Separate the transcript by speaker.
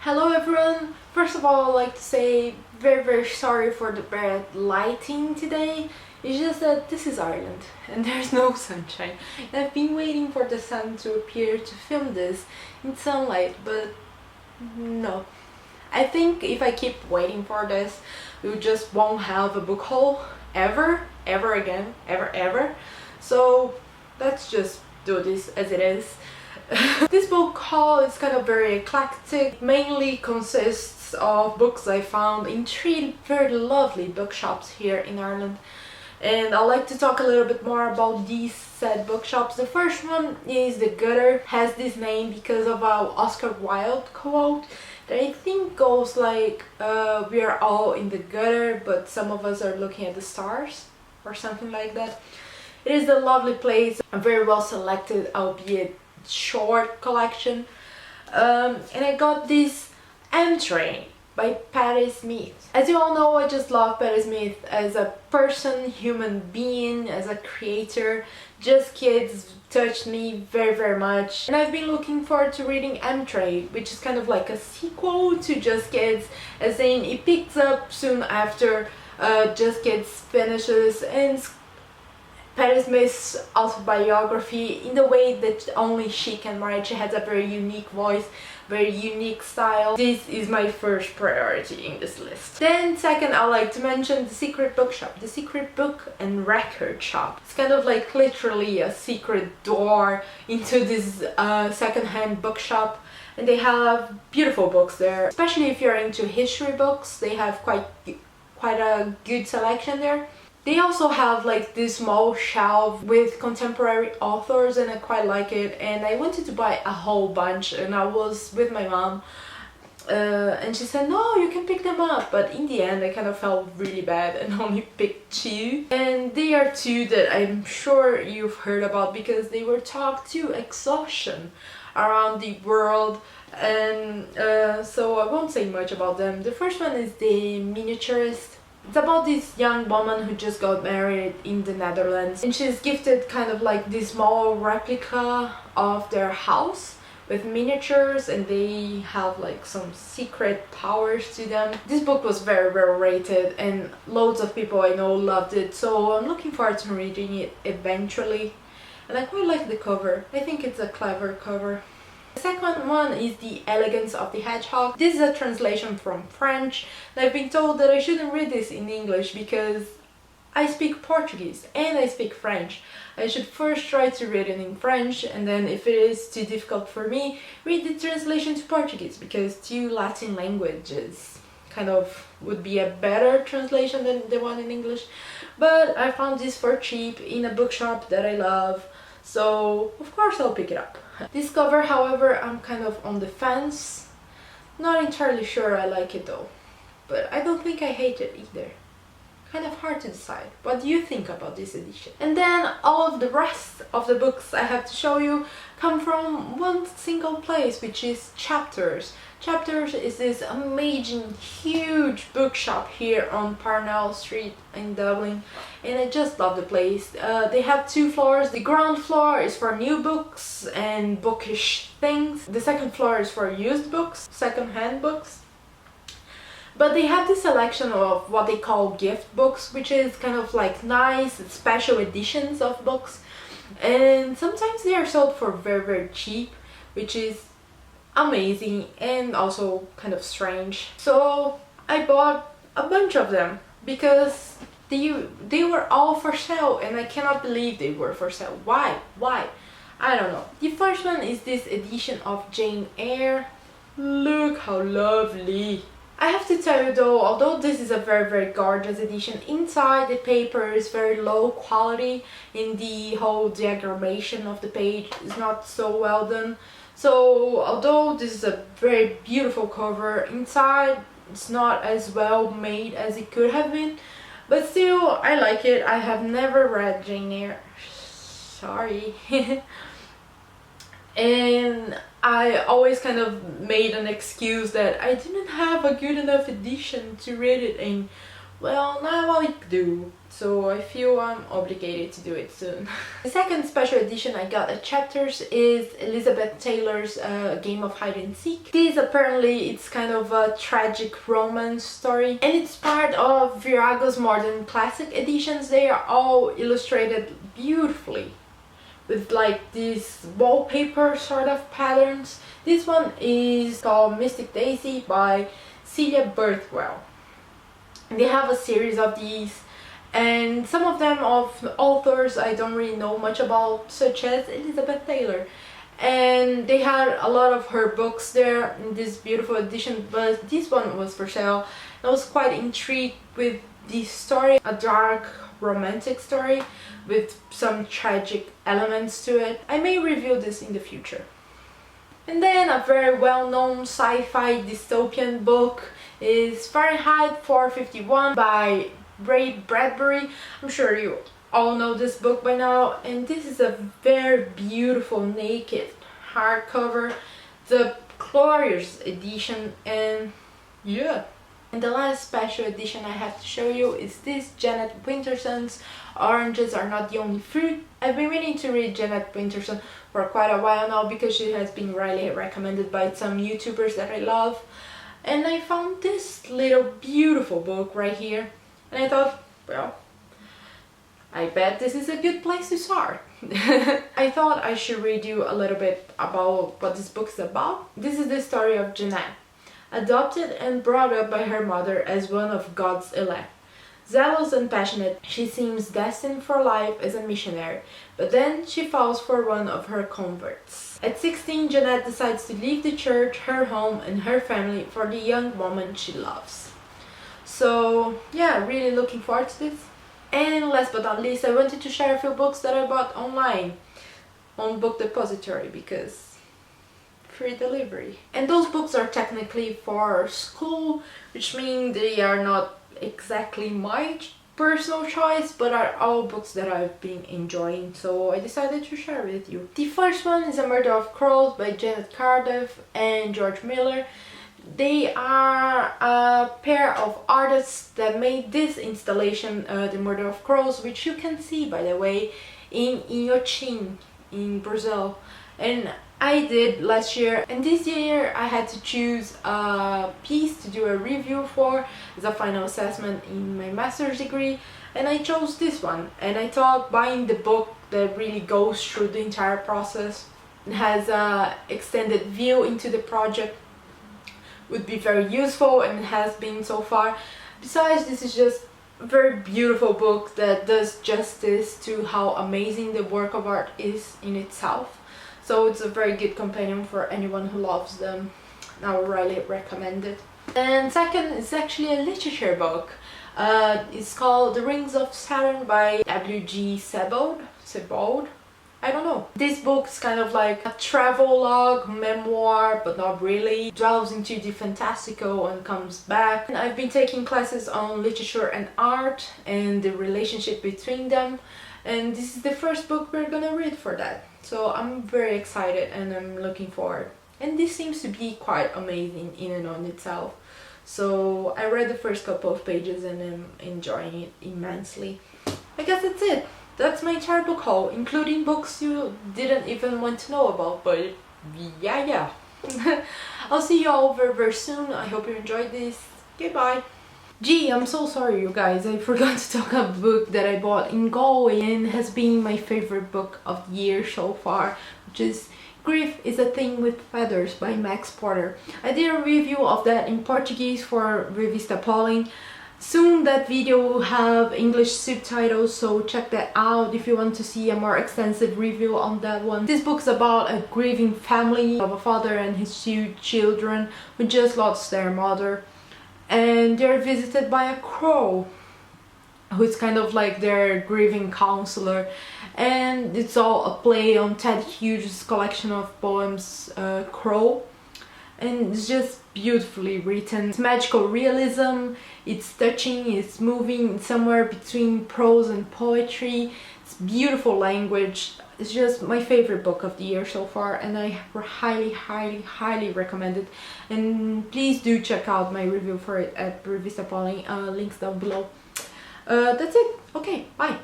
Speaker 1: Hello everyone! First of all, I'd like to say very sorry for the bad lighting today. It's just that this is Ireland and there's no sunshine. And I've been waiting for the sun to appear to film this in sunlight, but no. I think if I keep waiting for this, we just won't have a book haul ever again. So let's just do this as it is. This book haul is kind of very eclectic. It mainly consists of books I found in three very lovely bookshops here in Ireland, and I'd like to talk a little bit more about these said bookshops. The first one is The Gutter. Has this name because of an Oscar Wilde quote that I think goes like, we are all in the gutter but some of us are looking at the stars, or something like that. It is a lovely place, a very well selected, albeit short collection, and I got this Train by Patti Smith. As you all know, I just love Patti Smith as a person, human being, as a creator. Just Kids touched me very much, and I've been looking forward to reading Train, which is kind of like a sequel to Just Kids, as in it picks up soon after Just Kids finishes, and Patti Smith's autobiography in the way that only she can write. She has a very unique voice, very unique style. This is my first priority in this list. Then second, I like to mention The Secret Bookshop, the secret book and record shop. It's kind of like literally a secret door into this second-hand bookshop, and they have beautiful books there. Especially if you're into history books, they have quite a good selection there. They also have like this small shelf with contemporary authors, and I quite like it, and I wanted to buy a whole bunch, and I was with my mom and she said no, you can pick them up, but in the end I kind of felt really bad and only picked two. And they are two that I'm sure you've heard about because they were talked to exhaustion around the world, and so I won't say much about them. The first one is The Miniaturist. It's about this young woman who just got married in the Netherlands, and she's gifted kind of like this small replica of their house with miniatures, and they have like some secret powers to them. This book was very well rated and loads of people I know loved it, so I'm looking forward to reading it eventually. And I quite like the cover. I think it's a clever cover. The second one is The Elegance of the Hedgehog. This is a translation from French, and I've been told that I shouldn't read this in English because I speak Portuguese and I speak French. I should first try to read it in French, and then if it is too difficult for me, read the translation to Portuguese, because two Latin languages kind of would be a better translation than the one in English. But I found this for cheap in a bookshop that I love, so of course I'll pick it up. This cover, however, I'm kind of on the fence. Not entirely sure I like it though, but I don't think I hate it either. Kind of hard to decide. What do you think about this edition? And then all of the rest of the books I have to show you come from one single place, which is Chapters. Chapters is this amazing, huge bookshop here on Parnell Street in Dublin, and I just love the place. They have two floors. The ground floor is for new books and bookish things. The second floor is for used books, second-hand books. But they have this selection of what they call gift books, which is kind of like nice special editions of books, and sometimes they are sold for very cheap, which is amazing and also kind of strange. So I bought a bunch of them because they were all for sale, and I cannot believe they were for sale. Why? I don't know. The first one is this edition of Jane Eyre. Look how lovely! I have to tell you though, although this is a very gorgeous edition, inside the paper is very low quality, and the whole diagrammation of the page is not so well done. So although this is a very beautiful cover, inside it's not as well made as it could have been, but still I like it. I have never read Jane Eyre, sorry. And I always kind of made an excuse that I didn't have a good enough edition to read it in Well, now I do, so I feel I'm obligated to do it soon. The second special edition I got at Chapters is Elizabeth Taylor's Game of Hide and Seek. This apparently it's kind of a tragic romance story, and it's part of Virago's Modern Classic editions. They are all illustrated beautifully with like these wallpaper sort of patterns. This one is called Mystic Daisy by Celia Birthwell. They have a series of these, and some of them of authors I don't really know much about, such as Elizabeth Taylor. And they had a lot of her books there in this beautiful edition, but this one was for sale. I was quite intrigued with this story, a dark romantic story with some tragic elements to it. I may review this in the future. And then a very well-known sci-fi dystopian book is Fahrenheit 451 by Ray Bradbury. I'm sure you all know this book by now, and this is a very beautiful naked hardcover, the glorious edition, and yeah. And the last special edition I have to show you is this Janet Winterson's Oranges Are Not the Only Fruit. I've been meaning to read Janet Winterson for quite a while now because she has been highly recommended by some YouTubers that I love. And I found this little beautiful book right here, and I thought, well, I bet this is a good place to start. I thought I should read you a little bit about what this book is about. This is the story of Jeanette, adopted and brought up by her mother as one of God's elect. Zealous and passionate, she seems destined for life as a missionary, but then she falls for one of her converts. At 16, Jeanette decides to leave the church, her home, and her family for the young woman she loves. So yeah, really looking forward to this. And last but not least, I wanted to share a few books that I bought online on Book Depository because free delivery. And those books are technically for school, which means they are not exactly my personal choice, but are all books that I've been enjoying, so I decided to share with you. The first one is A Murder of Crows by Janet Cardiff and George Miller. They are a pair of artists that made this installation, The Murder of Crows, which you can see, by the way, in Inhotim in Brazil. And I did last year, and this year I had to choose a piece to do a review for as a final assessment in my master's degree, and I chose this one. And I thought buying the book that really goes through the entire process and has a extended view into the project would be very useful, and it has been so far. Besides, this is just a very beautiful book that does justice to how amazing the work of art is in itself. So it's a very good companion for anyone who loves them. I would really recommend it. And second is actually a literature book. It's called The Rings of Saturn by W.G. Sebald. I don't know. This book is kind of like a travelogue, memoir, but not really. Delves into the fantastical and comes back. And I've been taking classes on literature and art and the relationship between them. And this is the first book we're gonna read for that. So I'm very excited and I'm looking forward. And this seems to be quite amazing in and on itself. So I read the first couple of pages and I'm enjoying it immensely. I guess that's it. That's my entire book haul, including books you didn't even want to know about, but yeah. I'll see you all very soon. I hope you enjoyed this. Goodbye. Gee, I'm so sorry you guys, I forgot to talk about a book that I bought in Galway and has been my favorite book of the year so far, which is Grief is a Thing with Feathers by Max Porter. I did a review of that in Portuguese for Revista Pólen. Soon that video will have English subtitles, so check that out if you want to see a more extensive review on that one. This book's about a grieving family of a father and his 2 children who just lost their mother. And they're visited by a crow who's kind of like their grieving counselor, and it's all a play on Ted Hughes' collection of poems, Crow, and it's just beautifully written. It's magical realism, it's touching, it's moving, it's somewhere between prose and poetry. It's beautiful language. It's just my favorite book of the year so far, and I highly recommend it. And please do check out my review for it at Revista Pólen, links down below. That's it. Okay, bye.